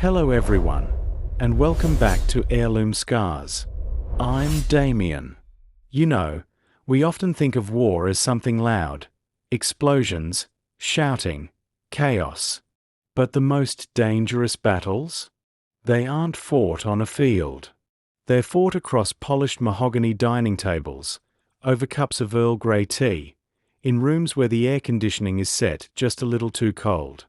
Hello everyone, and welcome back to Heirloom Scars. I'm Damien. You know, we often think of war as something loud, explosions, shouting, chaos. But the most dangerous battles? They aren't fought on a field. They're fought across polished mahogany dining tables, over cups of Earl Grey tea, in rooms where the air conditioning is set just a little too cold.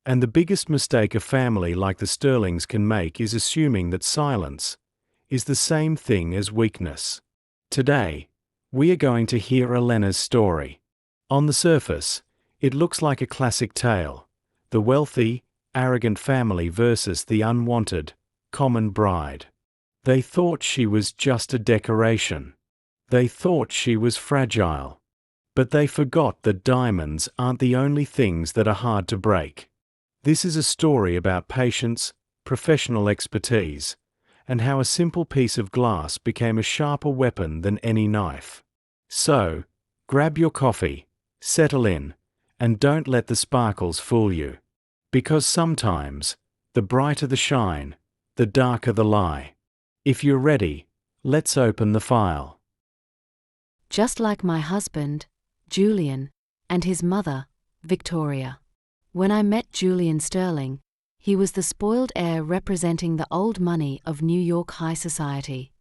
And the biggest mistake a family like the Sterlings can make is assuming that silence is the same thing as weakness. Today, we are going to hear Elena's story. On the surface, it looks like a classic tale: the wealthy, arrogant family versus the unwanted, common bride. They thought she was just a decoration. They thought she was fragile. But they forgot that diamonds aren't the only things that are hard to break. This is a story about patience, professional expertise, and how a simple piece of glass became a sharper weapon than any knife. So, grab your coffee, settle in, and don't let the sparkles fool you. Because sometimes, the brighter the shine, the darker the lie. If you're ready, let's open the file. Just like my husband, Julian, and his mother, Victoria. When I met Julian Sterling, he was the spoiled heir representing the old money of New York high society.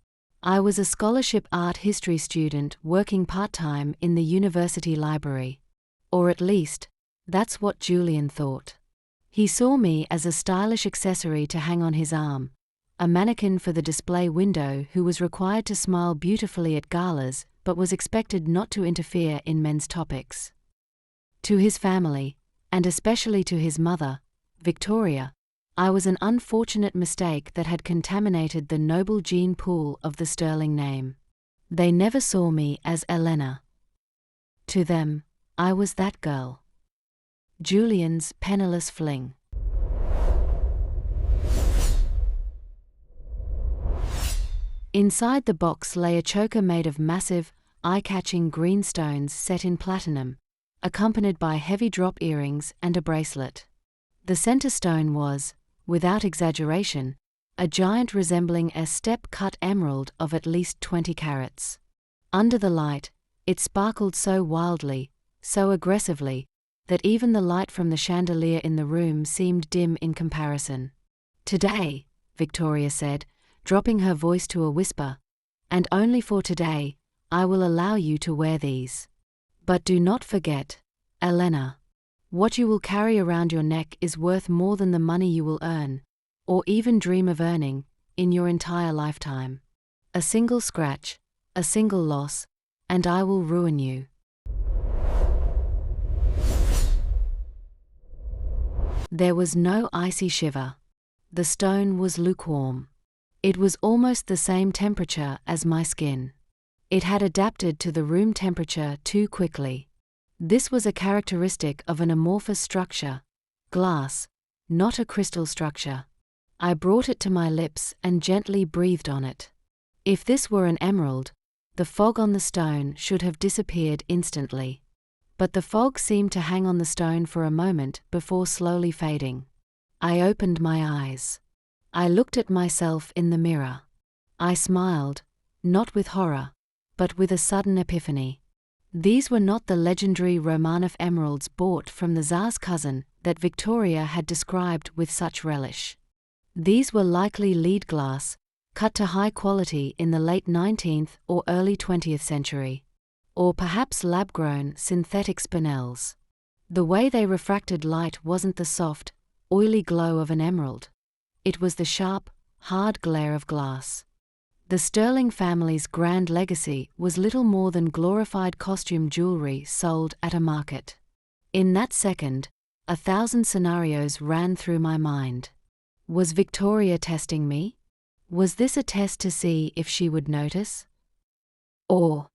I was a scholarship art history student working part-time in the university library. Or at least, that's what Julian thought. He saw me as a stylish accessory to hang on his arm, a mannequin for the display window who was required to smile beautifully at galas but was expected not to interfere in men's topics. To his family, and especially to his mother, Victoria, I was an unfortunate mistake that had contaminated the noble gene pool of the Sterling name. They never saw me as Elena. To them, I was that girl. Julian's penniless fling. Inside the box lay a choker made of massive, eye-catching green stones set in platinum, accompanied by heavy drop earrings and a bracelet. The center stone was, without exaggeration, a giant resembling a step-cut emerald of at least 20 carats. Under the light, it sparkled so wildly, so aggressively, that even the light from the chandelier in the room seemed dim in comparison. "Today," Victoria said, dropping her voice to a whisper, "and only for today, I will allow you to wear these. But do not forget, Elena. What you will carry around your neck is worth more than the money you will earn, or even dream of earning, in your entire lifetime. A single scratch, a single loss, and I will ruin you." There was no icy shiver. The stone was lukewarm. It was almost the same temperature as my skin. It had adapted to the room temperature too quickly. This was a characteristic of an amorphous structure, glass, not a crystal structure. I brought it to my lips and gently breathed on it. If this were an emerald, the fog on the stone should have disappeared instantly. But the fog seemed to hang on the stone for a moment before slowly fading. I opened my eyes. I looked at myself in the mirror. I smiled, not with horror, but with a sudden epiphany. These were not the legendary Romanov emeralds bought from the Tsar's cousin that Victoria had described with such relish. These were likely lead glass, cut to high quality in the late 19th or early 20th century. Or perhaps lab-grown synthetic spinels. The way they refracted light wasn't the soft, oily glow of an emerald. It was the sharp, hard glare of glass. The Sterling family's grand legacy was little more than glorified costume jewelry sold at a market. In that second, 1,000 scenarios ran through my mind. Was Victoria testing me? Was this a test to see if she would notice? Or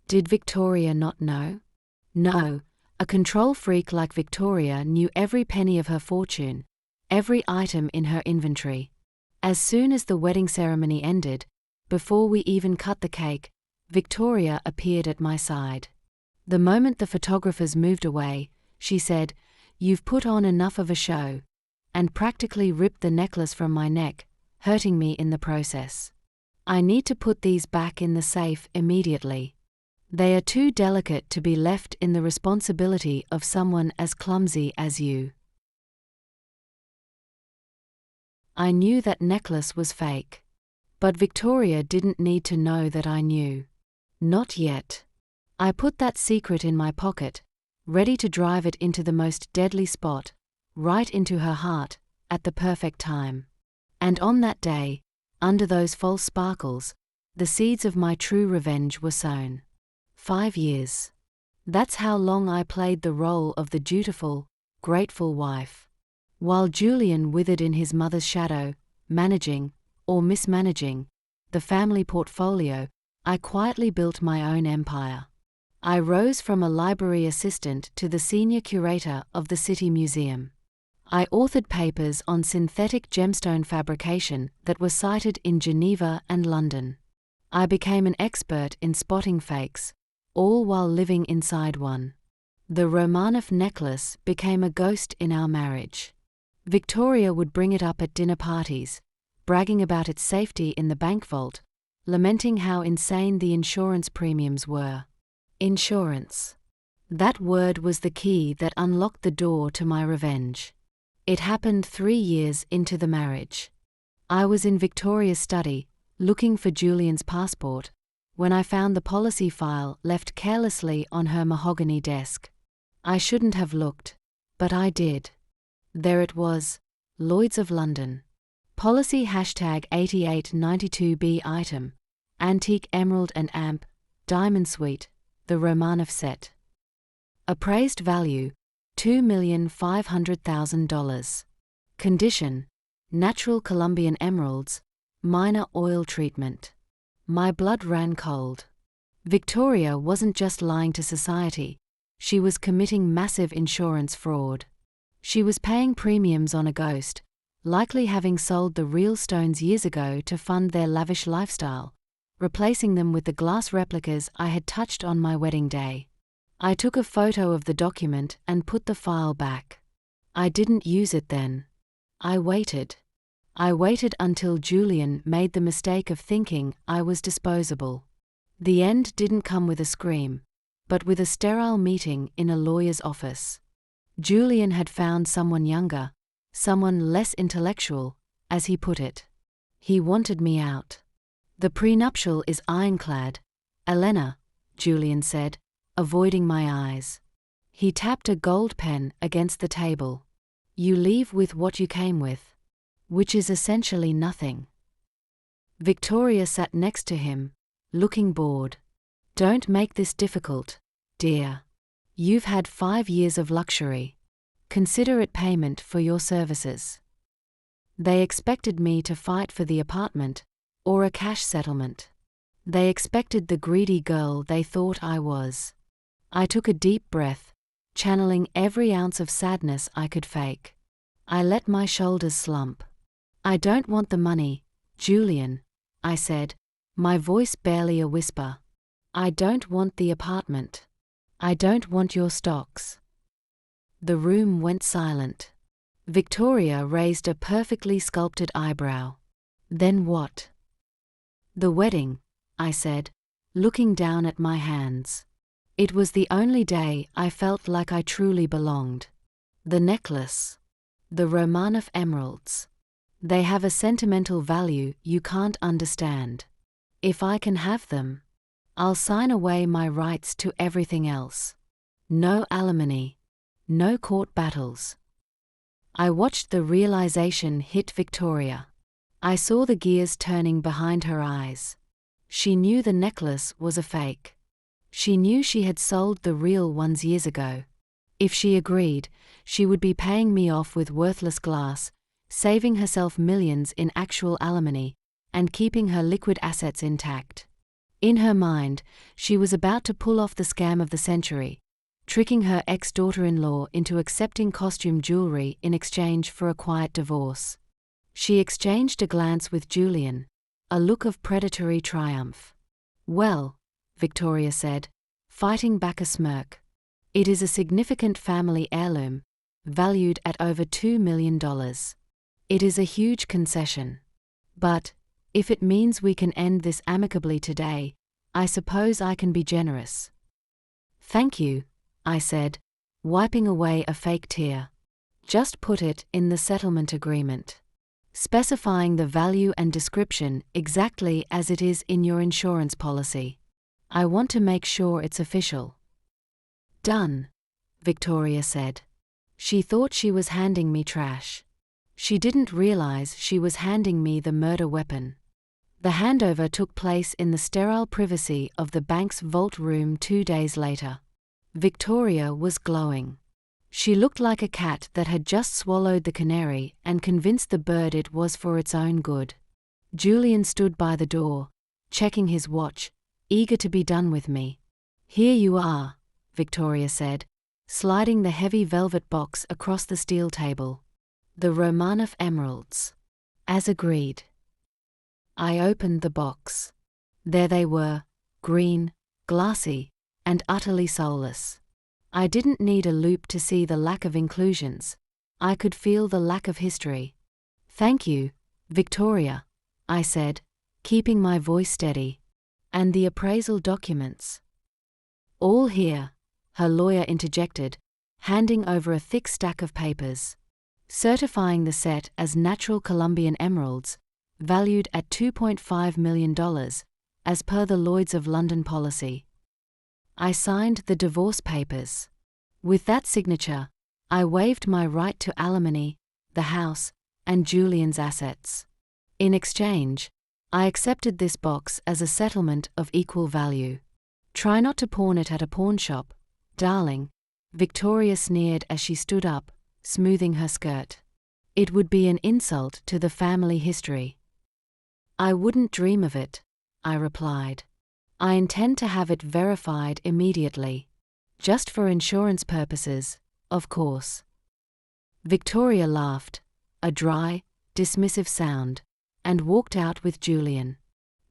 did Victoria not know? No, a control freak like Victoria knew every penny of her fortune, every item in her inventory. As soon as the wedding ceremony ended, before we even cut the cake, Victoria appeared at my side. The moment the photographers moved away, she said, "You've put on enough of a show. and practically ripped the necklace from my neck, hurting me in the process. I need to put these back in the safe immediately. They are too delicate to be left in the responsibility of someone as clumsy as you. I knew that necklace was fake. But Victoria didn't need to know that I knew. Not yet. I put that secret in my pocket, ready to drive it into the most deadly spot, right into her heart, at the perfect time. And on that day, under those false sparkles, the seeds of my true revenge were sown. 5 years. That's how long I played the role of the dutiful, grateful wife. While Julian withered in his mother's shadow, managing, or mismanaging, the family portfolio, I quietly built my own empire. I rose from a library assistant to the senior curator of the City Museum. I authored papers on synthetic gemstone fabrication that were cited in Geneva and London. I became an expert in spotting fakes, all while living inside one. The Romanov necklace became a ghost in our marriage. Victoria would bring it up at dinner parties, bragging about its safety in the bank vault, lamenting how insane the insurance premiums were. Insurance. That word was the key that unlocked the door to my revenge. It happened 3 years into the marriage. I was in Victoria's study, looking for Julian's passport, when I found the policy file left carelessly on her mahogany desk. I shouldn't have looked, but I did. There it was, Lloyd's of London. Policy #8892B item, Antique Emerald and Amp, Diamond Suite, the Romanov set. Appraised value, $2,500,000. Condition, natural Colombian emeralds, minor oil treatment. My blood ran cold. Victoria wasn't just lying to society, she was committing massive insurance fraud. She was paying premiums on a ghost, likely having sold the real stones years ago to fund their lavish lifestyle, replacing them with the glass replicas I had touched on my wedding day. I took a photo of the document and put the file back. I didn't use it then. I waited. I waited until Julian made the mistake of thinking I was disposable. The end didn't come with a scream, but with a sterile meeting in a lawyer's office. Julian had found someone younger, someone less intellectual, as he put it. He wanted me out. The prenuptial is ironclad, Elena, Julian said, avoiding my eyes. He tapped a gold pen against the table. You leave with what you came with, which is essentially nothing. Victoria sat next to him, looking bored. Don't make this difficult, dear. You've had 5 years of luxury. Consider it payment for your services. They expected me to fight for the apartment, or a cash settlement. They expected the greedy girl they thought I was. I took a deep breath, channeling every ounce of sadness I could fake. I let my shoulders slump. I don't want the money, Julian, I said, my voice barely a whisper. I don't want the apartment. I don't want your stocks. The room went silent. Victoria raised a perfectly sculpted eyebrow. Then what? The wedding, I said, looking down at my hands. It was the only day I felt like I truly belonged. The necklace. The Romanov emeralds. They have a sentimental value you can't understand. If I can have them, I'll sign away my rights to everything else. No alimony. No court battles. I watched the realization hit Victoria. I saw the gears turning behind her eyes. She knew the necklace was a fake. She knew she had sold the real ones years ago. If she agreed, she would be paying me off with worthless glass, saving herself millions in actual alimony, and keeping her liquid assets intact. In her mind, she was about to pull off the scam of the century, tricking her ex-daughter-in-law into accepting costume jewelry in exchange for a quiet divorce. She exchanged a glance with Julian, a look of predatory triumph. Well, Victoria said, fighting back a smirk. It is a significant family heirloom, valued at over $2 million. It is a huge concession. But, if it means we can end this amicably today, I suppose I can be generous. Thank you, I said, wiping away a fake tear. Just put it in the settlement agreement, specifying the value and description exactly as it is in your insurance policy. I want to make sure it's official. Done, Victoria said. She thought she was handing me trash. She didn't realize she was handing me the murder weapon. The handover took place in the sterile privacy of the bank's vault room 2 days later. Victoria was glowing. She looked like a cat that had just swallowed the canary and convinced the bird it was for its own good. Julian stood by the door, checking his watch, eager to be done with me. Here you are, Victoria said, sliding the heavy velvet box across the steel table. The Romanov emeralds. As agreed. I opened the box. There they were, green, glassy, and utterly soulless. I didn't need a loupe to see the lack of inclusions. I could feel the lack of history. Thank you, Victoria, I said, keeping my voice steady. And the appraisal documents? All here, her lawyer interjected, handing over a thick stack of papers. Certifying the set as natural Colombian emeralds, valued at $2.5 million, as per the Lloyds of London policy. I signed the divorce papers. With that signature, I waived my right to alimony, the house, and Julian's assets. In exchange, I accepted this box as a settlement of equal value. Try not to pawn it at a pawn shop, darling, Victoria sneered as she stood up, smoothing her skirt. It would be an insult to the family history. I wouldn't dream of it, I replied. I intend to have it verified immediately. Just for insurance purposes, of course. Victoria laughed, a dry, dismissive sound, and walked out with Julian.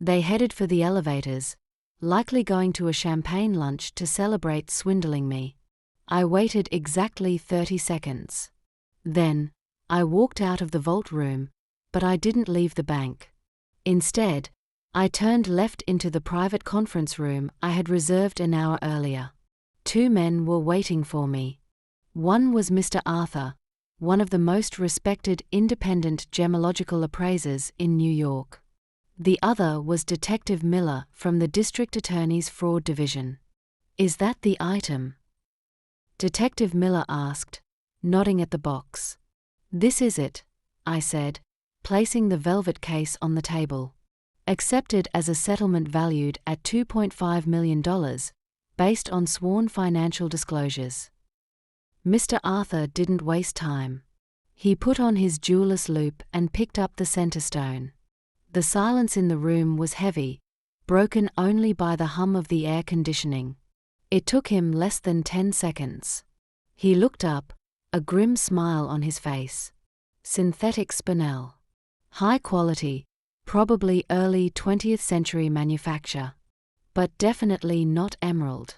They headed for the elevators, likely going to a champagne lunch to celebrate swindling me. I waited exactly 30 seconds. Then, I walked out of the vault room, but I didn't leave the bank. Instead, I turned left into the private conference room I had reserved an hour earlier. 2 men were waiting for me. One was Mr. Arthur, one of the most respected independent gemological appraisers in New York. The other was Detective Miller from the District Attorney's Fraud Division. Is that the item? Detective Miller asked, nodding at the box. This is it, I said, placing the velvet case on the table. Accepted as a settlement valued at $2.5 million, based on sworn financial disclosures. Mr. Arthur didn't waste time. He put on his jeweller's loupe and picked up the center stone. The silence in the room was heavy, broken only by the hum of the air conditioning. It took him less than 10 seconds. He looked up, a grim smile on his face. Synthetic spinel. High quality, probably early 20th century manufacture. But definitely not emerald.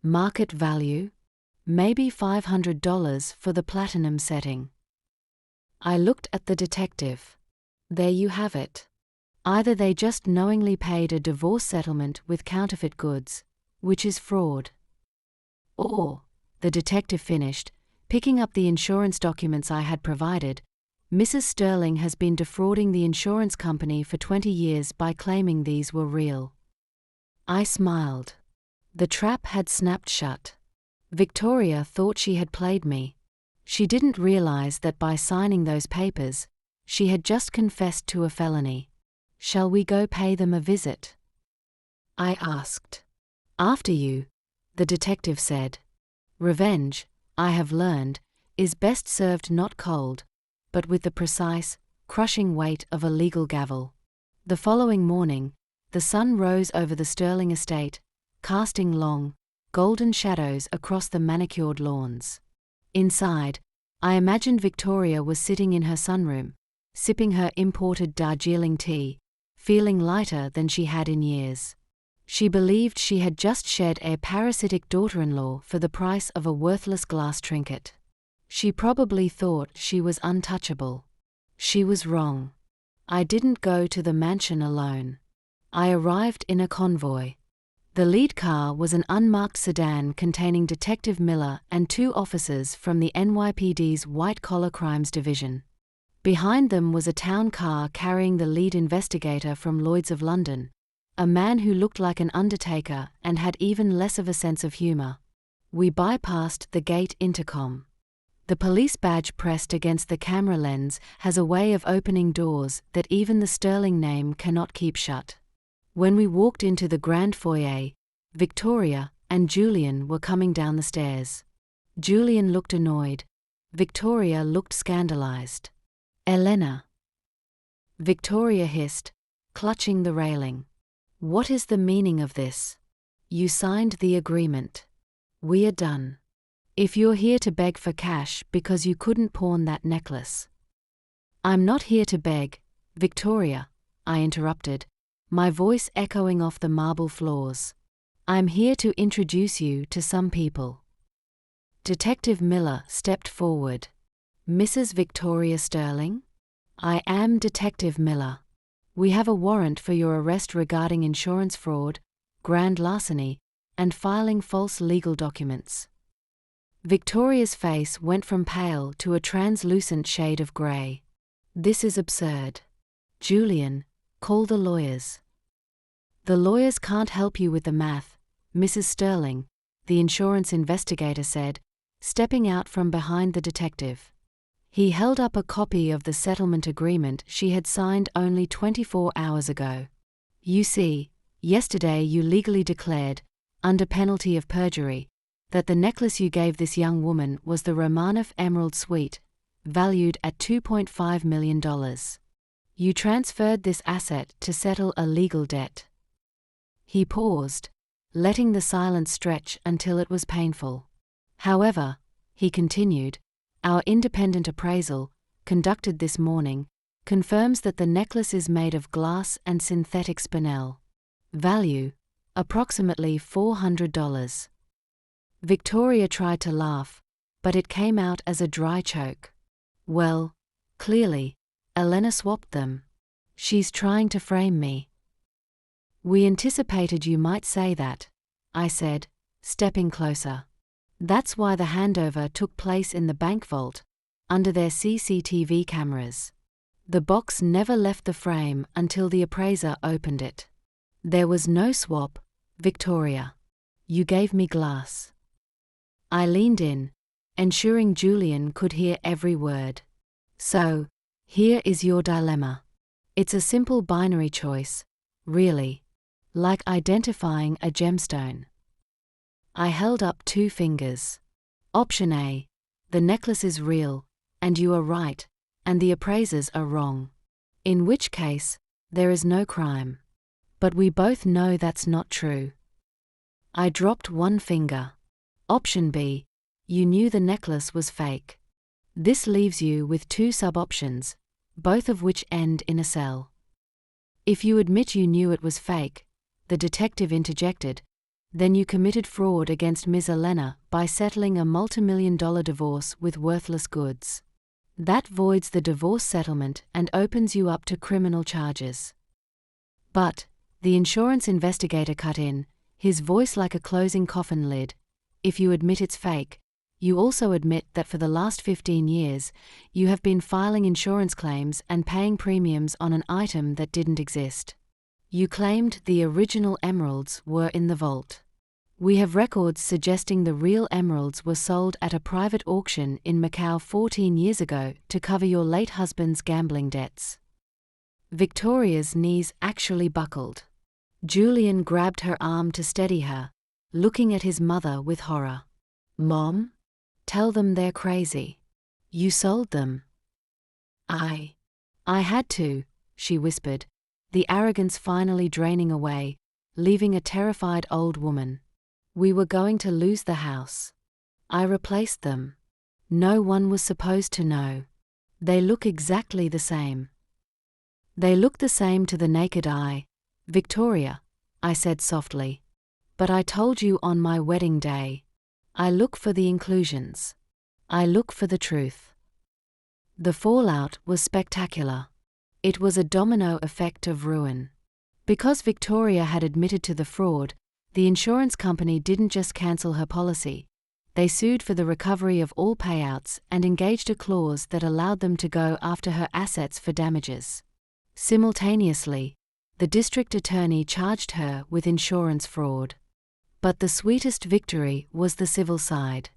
Market value? Maybe $500 for the platinum setting. I looked at the detective. There you have it. Either they just knowingly paid a divorce settlement with counterfeit goods, which is fraud. Or, the detective finished, picking up the insurance documents I had provided, Mrs. Sterling has been defrauding the insurance company for 20 years by claiming these were real. I smiled. The trap had snapped shut. Victoria thought she had played me. She didn't realize that by signing those papers, she had just confessed to a felony. Shall we go pay them a visit? I asked. After you, the detective said. Revenge, I have learned, is best served not cold, but with the precise, crushing weight of a legal gavel. The following morning, the sun rose over the Sterling estate, casting long, golden shadows across the manicured lawns. Inside, I imagined Victoria was sitting in her sunroom, sipping her imported Darjeeling tea, feeling lighter than she had in years. She believed she had just shed a parasitic daughter-in-law for the price of a worthless glass trinket. She probably thought she was untouchable. She was wrong. I didn't go to the mansion alone. I arrived in a convoy. The lead car was an unmarked sedan containing Detective Miller and 2 officers from the NYPD's White-Collar Crimes Division. Behind them was a town car carrying the lead investigator from Lloyd's of London, a man who looked like an undertaker and had even less of a sense of humor. We bypassed the gate intercom. The police badge pressed against the camera lens has a way of opening doors that even the Sterling name cannot keep shut. When we walked into the grand foyer, Victoria and Julian were coming down the stairs. Julian looked annoyed. Victoria looked scandalized. "Elena," Victoria hissed, clutching the railing. "What is the meaning of this? You signed the agreement. We are done. If you're here to beg for cash because you couldn't pawn that necklace." "I'm not here to beg, Victoria," I interrupted, my voice echoing off the marble floors. "I'm here to introduce you to some people." Detective Miller stepped forward. "Mrs. Victoria Sterling? I am Detective Miller. We have a warrant for your arrest regarding insurance fraud, grand larceny, and filing false legal documents." Victoria's face went from pale to a translucent shade of grey. "This is absurd. Julian, call the lawyers." "The lawyers can't help you with the math, Mrs. Sterling," the insurance investigator said, stepping out from behind the detective. He held up a copy of the settlement agreement she had signed only 24 hours ago. "You see, yesterday you legally declared, under penalty of perjury, that the necklace you gave this young woman was the Romanov Emerald Suite, valued at $2.5 million. You transferred this asset to settle a legal debt." He paused, letting the silence stretch until it was painful. "However," he continued, "our independent appraisal, conducted this morning, confirms that the necklace is made of glass and synthetic spinel. Value, approximately $400. Victoria tried to laugh, but it came out as a dry choke. "Well, clearly, Elena swapped them. She's trying to frame me." "We anticipated you might say that," I said, stepping closer. "That's why the handover took place in the bank vault, under their CCTV cameras. The box never left the frame until the appraiser opened it. There was no swap, Victoria. You gave me glass." I leaned in, ensuring Julian could hear every word. "So, here is your dilemma. It's a simple binary choice, really. Like identifying a gemstone." I held up 2 fingers. "Option A, the necklace is real, and you are right, and the appraisers are wrong. In which case, there is no crime. But we both know that's not true." I dropped 1 finger. "Option B, you knew the necklace was fake. This leaves you with 2 sub-options, both of which end in a cell. If you admit you knew it was fake," the detective interjected, "then you committed fraud against Ms. Elena by settling a multimillion-dollar divorce with worthless goods. That voids the divorce settlement and opens you up to criminal charges." "But," the insurance investigator cut in, his voice like a closing coffin lid, "if you admit it's fake, you also admit that for the last 15 years, you have been filing insurance claims and paying premiums on an item that didn't exist. You claimed the original emeralds were in the vault. We have records suggesting the real emeralds were sold at a private auction in Macau 14 years ago to cover your late husband's gambling debts." Victoria's knees actually buckled. Julian grabbed her arm to steady her, looking at his mother with horror. "Mom? Tell them they're crazy. You sold them." I had to," she whispered, the arrogance finally draining away, leaving a terrified old woman. "We were going to lose the house. I replaced them. No one was supposed to know. They look exactly the same." "They look the same to the naked eye, Victoria," I said softly. "But I told you on my wedding day. I look for the inclusions. I look for the truth. The fallout was spectacular. It was a domino effect of ruin. Because Victoria had admitted to the fraud, the insurance company didn't just cancel her policy. They sued for the recovery of all payouts and engaged a clause that allowed them to go after her assets for damages. Simultaneously, the district attorney charged her with insurance fraud. But the sweetest victory was the civil side.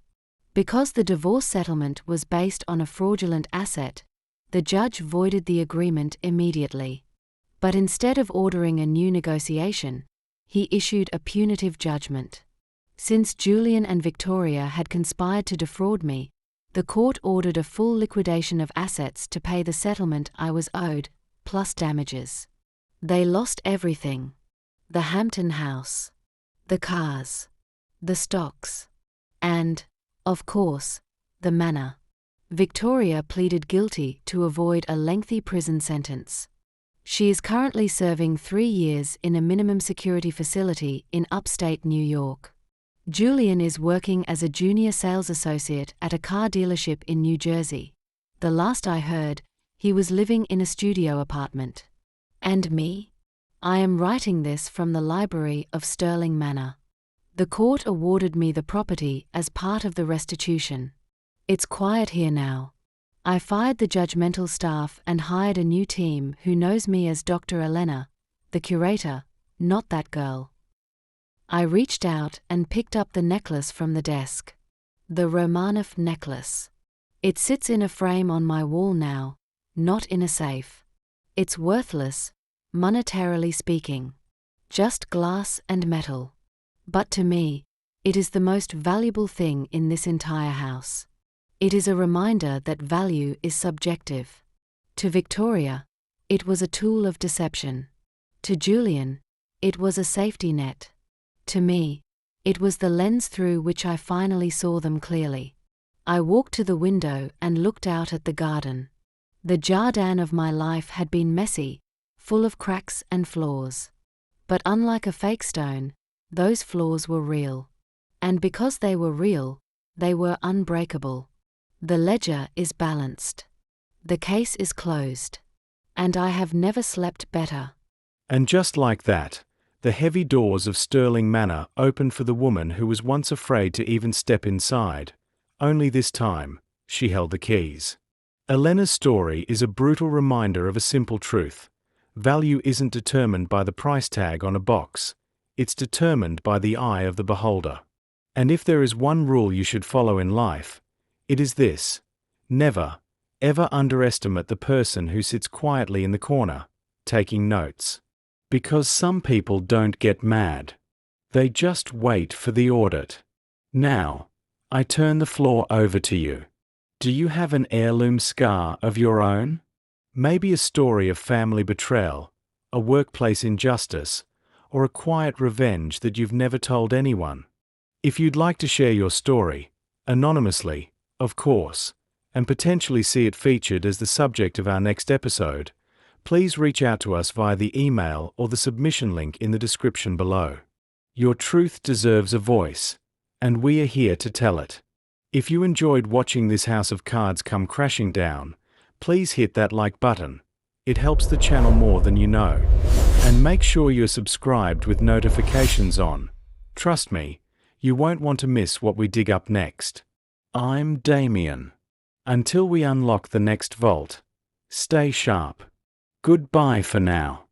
Because the divorce settlement was based on a fraudulent asset, the judge voided the agreement immediately. But instead of ordering a new negotiation, he issued a punitive judgment. Since Julian and Victoria had conspired to defraud me, the court ordered a full liquidation of assets to pay the settlement I was owed, plus damages. They lost everything: the Hampton house, the cars, the stocks, and, of course, the manor. Victoria pleaded guilty to avoid a lengthy prison sentence. She is currently serving 3 years in a minimum security facility in upstate New York. Julian is working as a junior sales associate at a car dealership in New Jersey. The last I heard, he was living in a studio apartment. And me? I am writing this from the library of Sterling Manor. The court awarded me the property as part of the restitution. It's quiet here now. I fired the judgmental staff and hired a new team who knows me as Dr. Elena, the curator, not that girl. I reached out and picked up the necklace from the desk. The Romanov necklace. It sits in a frame on my wall now, not in a safe. It's worthless, monetarily speaking. Just glass and metal. But to me, it is the most valuable thing in this entire house. It is a reminder that value is subjective. To Victoria, it was a tool of deception. To Julian, it was a safety net. To me, it was the lens through which I finally saw them clearly. I walked to the window and looked out at the garden. The jardin of my life had been messy, full of cracks and flaws. But unlike a fake stone, those flaws were real. And because they were real, they were unbreakable. The ledger is balanced. The case is closed. And I have never slept better. And just like that, the heavy doors of Sterling Manor opened for the woman who was once afraid to even step inside. Only this time, she held the keys. Elena's story is a brutal reminder of a simple truth. Value isn't determined by the price tag on a box. It's determined by the eye of the beholder. And if there is one rule you should follow in life, it is this: never, ever underestimate the person who sits quietly in the corner, taking notes. Because some people don't get mad. They just wait for the audit. Now, I turn the floor over to you. Do you have an heirloom scar of your own? Maybe a story of family betrayal, a workplace injustice, or a quiet revenge that you've never told anyone. If you'd like to share your story, anonymously, of course, and potentially see it featured as the subject of our next episode, please reach out to us via the email or the submission link in the description below. Your truth deserves a voice, and we are here to tell it. If you enjoyed watching this house of cards come crashing down, please hit that like button. It helps the channel more than you know. And make sure you're subscribed with notifications on. Trust me, you won't want to miss what we dig up next. I'm Damien. Until we unlock the next vault, stay sharp. Goodbye for now.